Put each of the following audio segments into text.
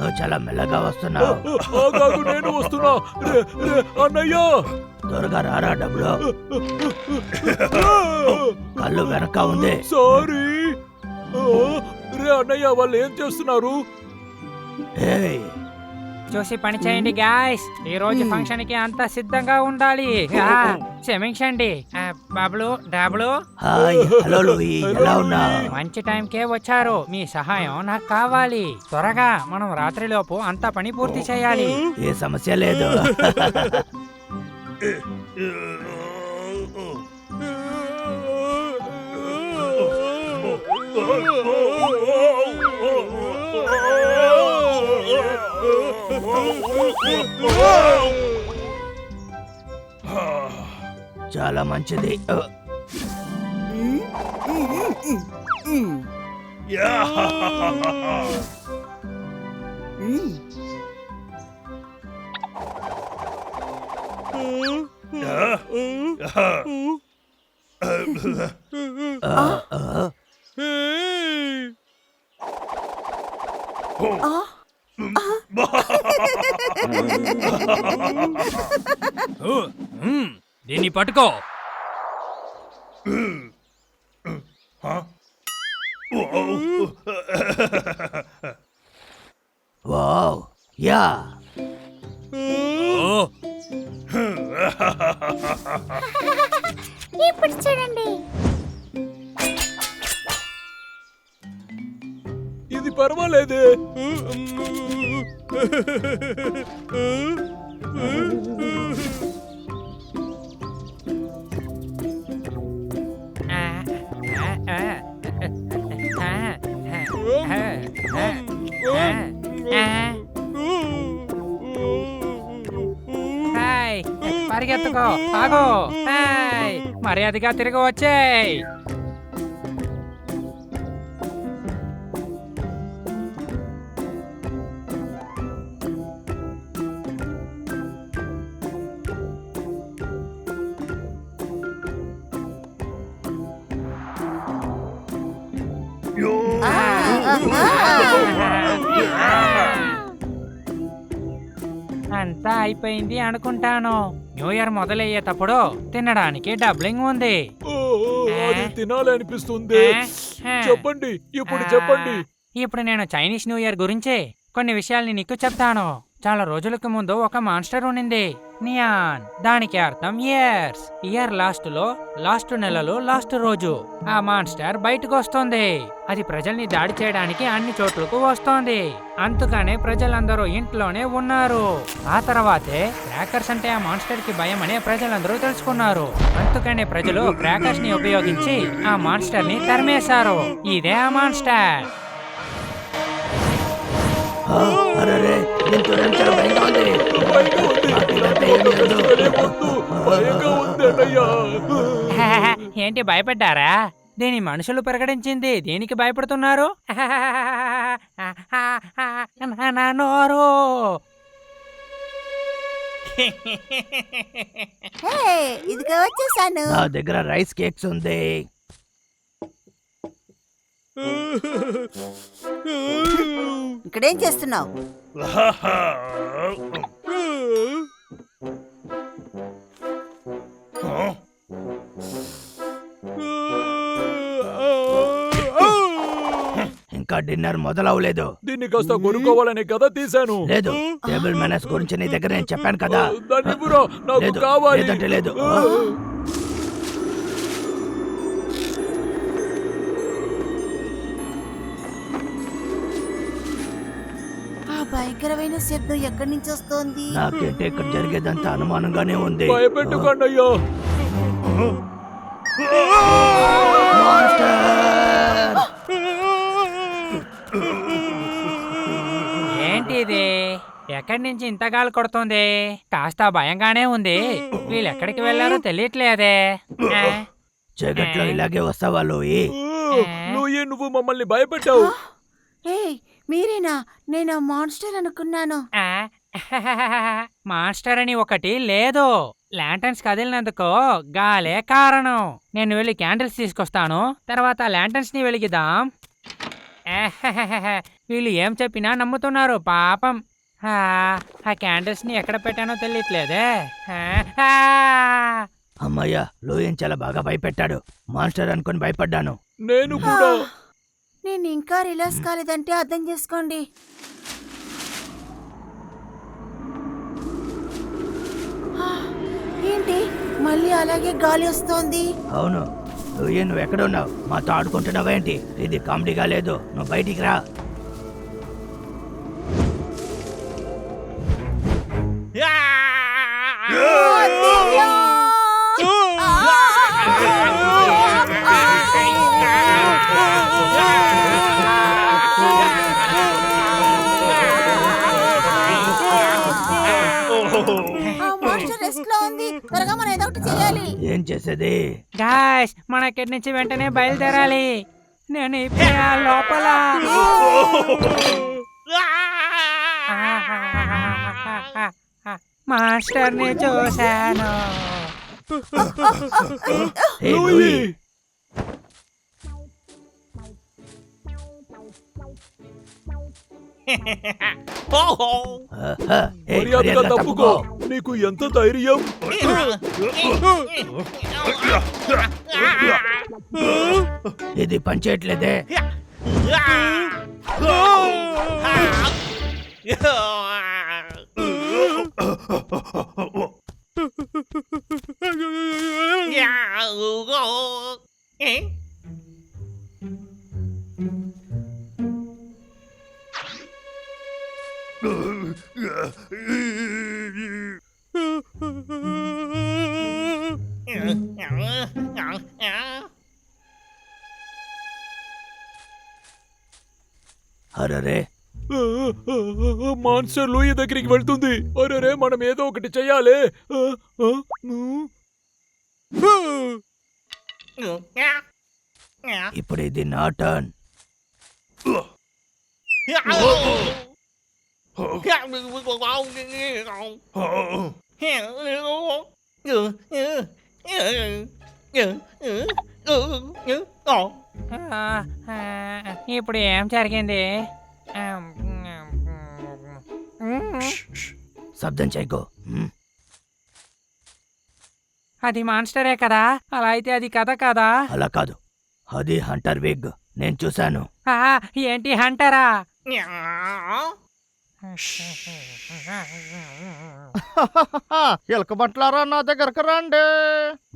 నువ్వు చాలా మెల్లగా వస్తున్నావు. ఆగాగు, నేను వస్తున్నా. అన్నయ్య త్వరగా రారా డబ్బులు. కళ్ళు వెనక ఉంది. సారీ. అన్నయ్య వాళ్ళు ఏం చేస్తున్నారు? ఏయ్, చూసి పని చేయండి గాయ్స్, ఈ రోజు ఫంక్షన్ కి అంతా సిద్ధంగా ఉండాలి. క్షమించండి బాబులు డాబులు. హాయ్, హలో లూయి, ఎలా ఉన్నావు? మంచి టైంకే వచ్చారు, మీ సహాయం నాకు కావాలి. త్వరగా మనం రాత్రిలోపు అంతా పని పూర్తి చేయాలి. ఏ సమస్య లేదు. చాలా మంచిది. దీన్ని పట్టుకో. Wow, yeah. ఇప్పుడు చూడండి, ఇది పర్వాలేదే. పరిగెత్తుకో, ఆగో. మర్యాదగా తిరిగి వచ్చేయ్. అంతా అయిపోయింది అనుకుంటాను. న్యూ ఇయర్ మొదలయ్యేటప్పుడు తినడానికి డబ్లింగ్ ఉంది. అది తినాలనిపిస్తుంది. చెప్పండి, ఇప్పుడు చెప్పండి. ఇప్పుడు నేను చైనీస్ న్యూ ఇయర్ గురించి కొన్ని విషయాల్ని నీకు చెప్తాను. చాలా రోజులకు ముందు ఒక మాన్స్టర్ ఉండింది, నియాన్. దానికి అర్థం ఇయర్స్. ఇయర్ లాస్ట్ నెలలో లాస్ట్ రోజు ఆ మాన్స్టర్ బయటకు వస్తుంది. అది ప్రజల్ని దాడి చేయడానికి అన్ని చోట్లకు వస్తోంది. అందుకనే ప్రజలందరూ ఇంట్లోనే ఉన్నారు. ఆ తర్వాతే క్రాకర్స్ అంటే ఆ మాన్స్టర్ కి భయం అనే ప్రజలందరూ తెలుసుకున్నారు. అందుకనే ప్రజలు క్రాకర్స్ ని ఉపయోగించి ఆ మాన్స్టర్ ని తరిమేశారు. ఇదే ఆ మాన్స్టర్. ఏంటి భయపడ్డారా? దీని మనుషులు ప్రకటించింది, దీనికి భయపడుతున్నారు. నోరు ఇదిగా వచ్చేసాను. నా దగ్గర రైస్ కేక్స్ ఉంది. ఇక్కడేం చేస్తున్నావు? ఇంకా డిన్నర్ మొదలవలేదు. దీన్ని కాస్త కొనుక్కోవాలనే కదా తీశాను. లేదు, టేబుల్ మేనర్స్ గురించి నీ దగ్గర నేను చెప్పాను కదా. దాన్ని ఇవ్వురా, నాకు కావాలి. లేదంటే లేదు. భయంకరమైన శబ్దం ఎక్కడి నుంచి వస్తోంది? నాకేంటే ఇక్కడ జరిగేదంతా అనుమానంగానే ఉంది. భయపెట్టుకోండి అయ్యా. ఏంటిది? ఎక్కడి నుంచి ఇంత గాలి కొడుతుంది? కాస్త భయంగానే ఉంది. వీళ్ళు ఎక్కడికి వెళ్లారో తెలియట్లేదే. చీకట్లో ఇలాగే వస్తావా లూయి? నువ్వు మమ్మల్ని భయపెట్టావు. మీరేనా? నేను మాన్స్టర్ అనుకున్నాను. మాన్స్టర్ అని ఒకటి లేదు. ల్యాంటర్న్స్ కదిలినందుకు గాలే కారణం. నేను వెళ్ళి క్యాండిల్స్ తీసుకొస్తాను, తర్వాత ల్యాంటర్న్స్ ని వెలిగిద్దాం. వీళ్ళు ఏం చెప్పినా నమ్ముతున్నారు పాపం. ఆ క్యాండిల్స్ ని ఎక్కడ పెట్టానో తెలియట్లేదే. అమ్మయ్య, లూయిన్ చాలా బాగా భయపెట్టాడు. మాన్స్టర్ అనుకుని భయపడ్డాను. నేను కూడా. నేను ఇంకా రిలాక్స్ కాలేదంటే అర్థం చేసుకోండి. ఏంటి మళ్ళీ అలాగే గాలి వస్తోంది? అవును, లూయిన్ నువ్వు ఎక్కడ ఉన్నావు? మాతో ఆడుకుంటున్నావేంటి? ఇది కామెడీగా లేదు. నువ్వు బయటికి రా. త్వరగా మనం ఏదో ఒకటి చేయాలి. ఏం చేసేది? గాయ్స్, మన ఇక్కడి నుంచి వెంటనే బయలుదేరాలి. నేను ఇప్పుడే ఆ లోపల. మాస్టర్ ని చూశాను. ఏ లూయి, ఏ మర్యాదగా మర్యాదగా తప్పుకో. తప్పుకో. నీకు ఎంత ధైర్యం? ఇది పనిచేయట్లేదే. అరే, మాన్స్టర్ లూయి దగ్గరికి వెళ్తుంది. అరే, మనం ఏదో ఒకటి చెయ్యాలి. ఇప్పుడు ఇది నా టర్న్. ఇప్పుడు ఏం జరిగింది? శబ్దం చేయకో. అది మాన్స్టరే కదా? అలా అయితే అది కథ కదా? అలా కాదు, అది హంటర్ విగ్. నేను చూశాను. ఏంటి హంటరా? ఎలకబంట్లారా, నా దగ్గరకు రండి.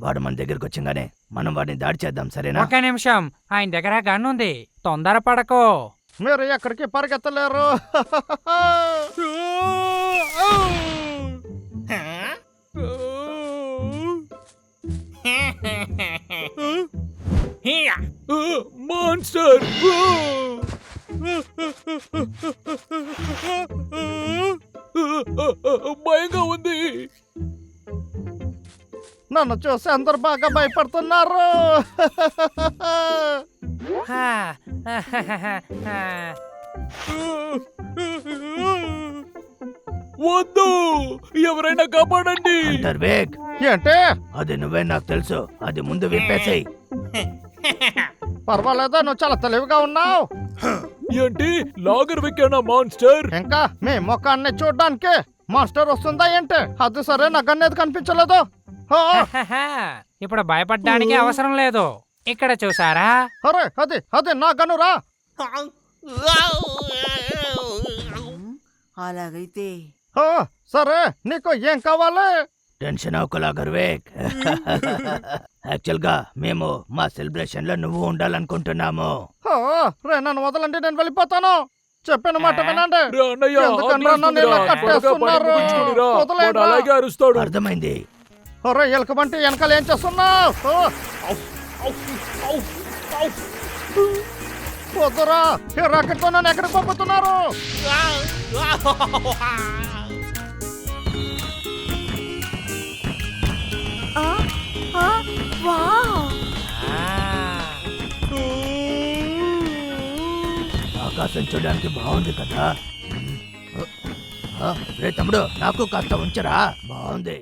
వాడు మన దగ్గరకు వచ్చంగానే మనం వాడిని దాడి చేద్దాం, సరేనా? ఒక నిమిషం, ఆయన దగ్గర గన్ ఉంది, తొందరపడకో. మీరు ఎక్కడికి పరిగెత్తలేరు. మాన్స్టర్! భయంగా ఉంది. నన్ను చూసి అందరు బాగా భయపడుతున్నారు. వద్దు, ఎవరైనా కాపాడండి. హంటర్ విగ్, ఏంటి? అది నువ్వే, నాకు తెలుసు. అది ముందు విప్పేసేయ్. పర్వాలేదా, నువ్వు చాలా తెలివిగా ఉన్నావు. ఏంటి, లాగర్ వెక్కానా మాన్స్టర్? ఇంకా మీ ముఖాన్ని చూడ్డానికి మాస్టర్ వస్తుందా ఏంటి? అది సరే, నాకు అనేది కనిపించలేదు. ఆ, ఇప్పుడు భయపడ్డానికి అవసరం లేదు. ఇక్కడ చూసారా? అరే, అది అది నా గనురా. అలాగైతే ఆ, సరే, నీకు ఏం కావాలి? టెన్షన్ అవ్వకులా గర్వేక్. యాక్చువల్ గా మేము మా సెలబ్రేషన్ లో నువ్వు ఉండాలనుకుంటున్నాము. ఆ, రే, నన్ను వదలండి, నేను వెళ్ళిపోతాను. చెప్పిన మాట వినండి. రా అన్నయ్య, ఎందుకని ఆకలేస్తుందిరా. నన్ను ఇలా త్వరగా కట్టేస్తున్నారు? పని ముగించుకునిరా. వదలండి వాడు రా. అలాగే అరుస్తాడు. అర్థమైంది. ఒరే ఎలకబంటి, వెనకాల ఏం చేస్తున్నావు? వద్దురా, ఈ రాకెట్ తో నన్ను ఎక్కడికి పంపుతున్నారు? వావ్, ఆకాశం చూడడానికి బాగుంది కదా. రే తమ్ముడు, నాకు కాస్త ఉంచరా. బాగుంది.